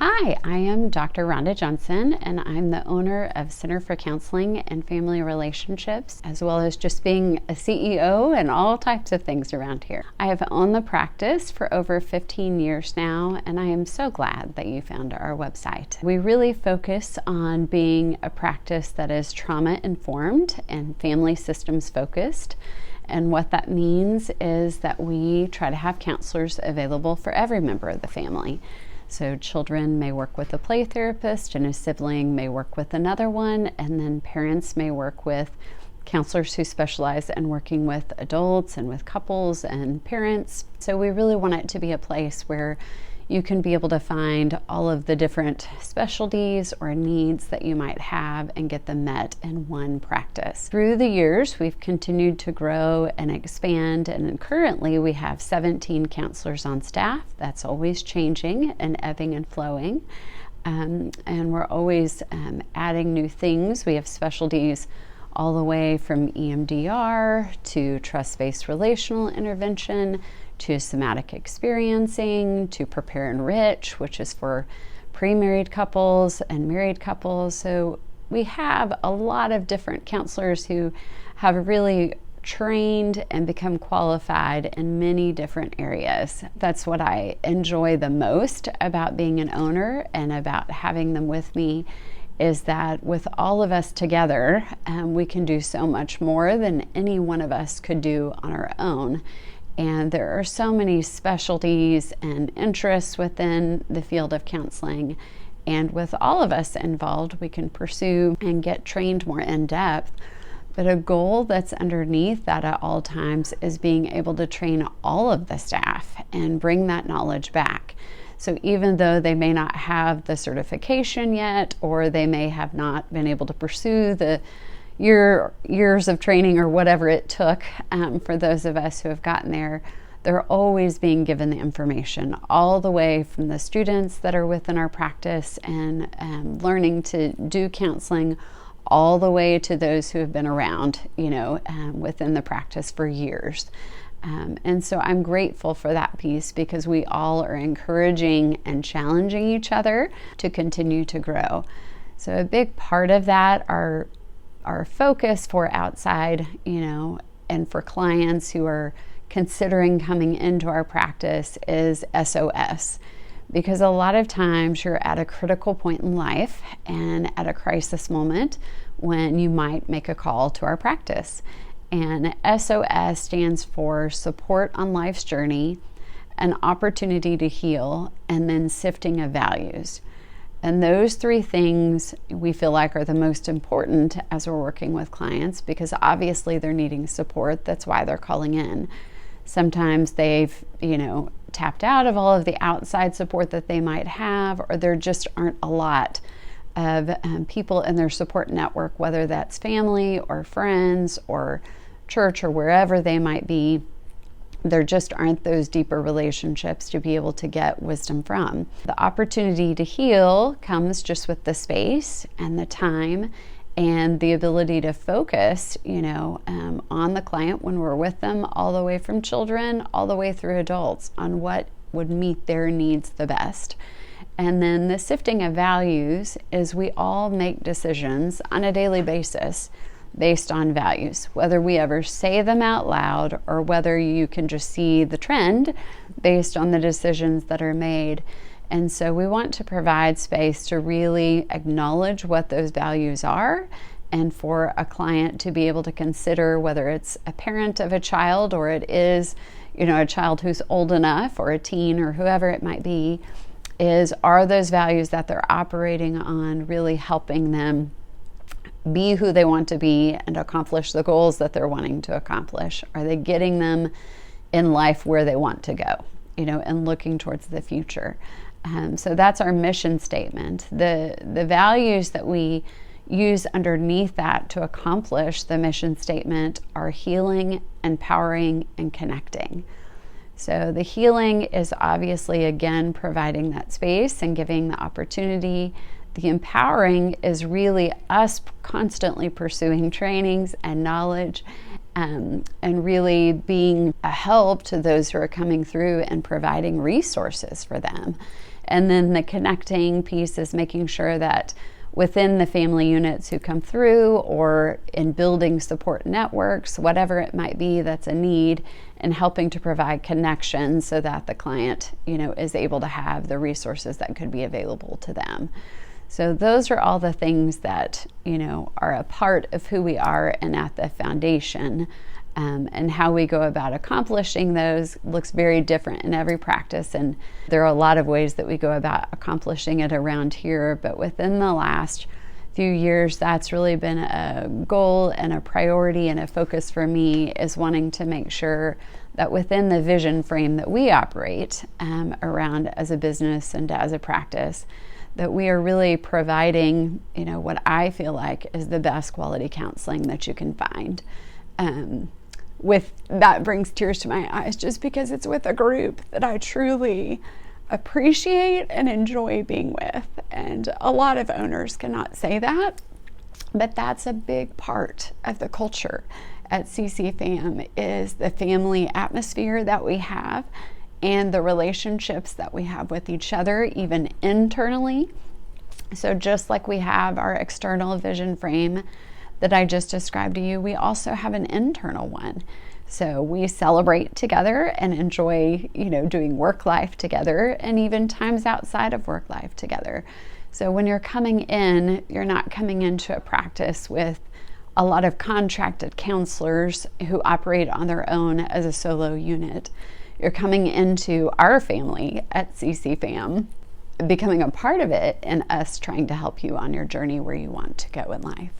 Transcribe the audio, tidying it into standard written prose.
Hi, I am Dr. Rhonda Johnson, and I'm the owner of Center for Counseling and Family Relationships, as well as just being a CEO and all types of things around here. I have owned the practice for over 15 years now, and I am so glad that you found our website. We really focus on being a practice that is trauma-informed and family systems focused. And what that means is that we try to have counselors available for every member of the family. So children may work with a play therapist, and a sibling may work with another one, and then parents may work with counselors who specialize in working with adults and with couples and parents. So we really want it to be a place where you can be able to find all of the different specialties or needs that you might have and get them met in one practice. Through the years, we've continued to grow and expand, and currently we have 17 counselors on staff. That's always changing and ebbing and flowing. And we're always adding new things. We have specialties all the way from EMDR to trust-based relational intervention, to somatic experiencing, to Prepare Enrich, which is for pre-married couples and married couples. So we have a lot of different counselors who have really trained and become qualified in many different areas. That's what I enjoy the most about being an owner and about having them with me, is that with all of us together, we can do so much more than any one of us could do on our own. And there are so many specialties and interests within the field of counseling. And with all of us involved, we can pursue and get trained more in depth. But a goal that's underneath that at all times is being able to train all of the staff and bring that knowledge back. So even though they may not have the certification yet, or they may have not been able to pursue the years of training or whatever it took for those of us who have gotten there, they're always being given the information, all the way from the students that are within our practice and learning to do counseling, all the way to those who have been around, within the practice for years. And so I'm grateful for that piece, because we all are encouraging and challenging each other to continue to grow. So a big part of that, our focus for outside, and for clients who are considering coming into our practice, is SOS. Because a lot of times you're at a critical point in life and at a crisis moment when you might make a call to our practice. And SOS stands for Support on Life's Journey, an Opportunity to Heal, and then Sifting of Values. And those three things we feel like are the most important as we're working with clients, because obviously they're needing support. That's why they're calling in. Sometimes they've, tapped out of all of the outside support that they might have, or there just aren't a lot of people in their support network, whether that's family or friends or church or wherever they might be. There just aren't those deeper relationships to be able to get wisdom from. The opportunity to heal comes just with the space and the time and the ability to focus, on the client when we're with them, all the way from children, all the way through adults, on what would meet their needs the best. And then the sifting of values is we all make decisions on a daily basis based on values, whether we ever say them out loud or whether you can just see the trend based on the decisions that are made. And so we want to provide space to really acknowledge what those values are, and for a client to be able to consider whether it's a parent of a child or it is, a child who's old enough, or a teen, or whoever it might be, are those values that they're operating on really helping them be who they want to be and accomplish the goals that they're wanting to accomplish? Are they getting them in life where they want to go, and looking towards the future? So that's our mission statement. The values that we use underneath that to accomplish the mission statement are healing, empowering, and connecting. So the healing is obviously, again, providing that space and giving the opportunity. The empowering is really us constantly pursuing trainings and knowledge, and really being a help to those who are coming through and providing resources for them. And then the connecting piece is making sure that within the family units who come through, or in building support networks, whatever it might be that's a need, and helping to provide connections so that the client, is able to have the resources that could be available to them. So those are all the things that, are a part of who we are and at the foundation. And how we go about accomplishing those looks very different in every practice, and there are a lot of ways that we go about accomplishing it around here. But within the last few years, that's really been a goal and a priority and a focus for me, is wanting to make sure that within the vision frame that we operate around as a business and as a practice, that we are really providing, what I feel like is the best quality counseling that you can find. With that brings tears to my eyes, just because it's with a group that I truly appreciate and enjoy being with. And a lot of owners cannot say that, but that's a big part of the culture at CCFAM, is the family atmosphere that we have and the relationships that we have with each other, even internally. So just like we have our external vision frame that I just described to you, we also have an internal one. So we celebrate together and enjoy, doing work life together, and even times outside of work life together. So when you're coming in, you're not coming into a practice with a lot of contracted counselors who operate on their own as a solo unit. You're coming into our family at CCFAM, becoming a part of it, and us trying to help you on your journey where you want to go in life.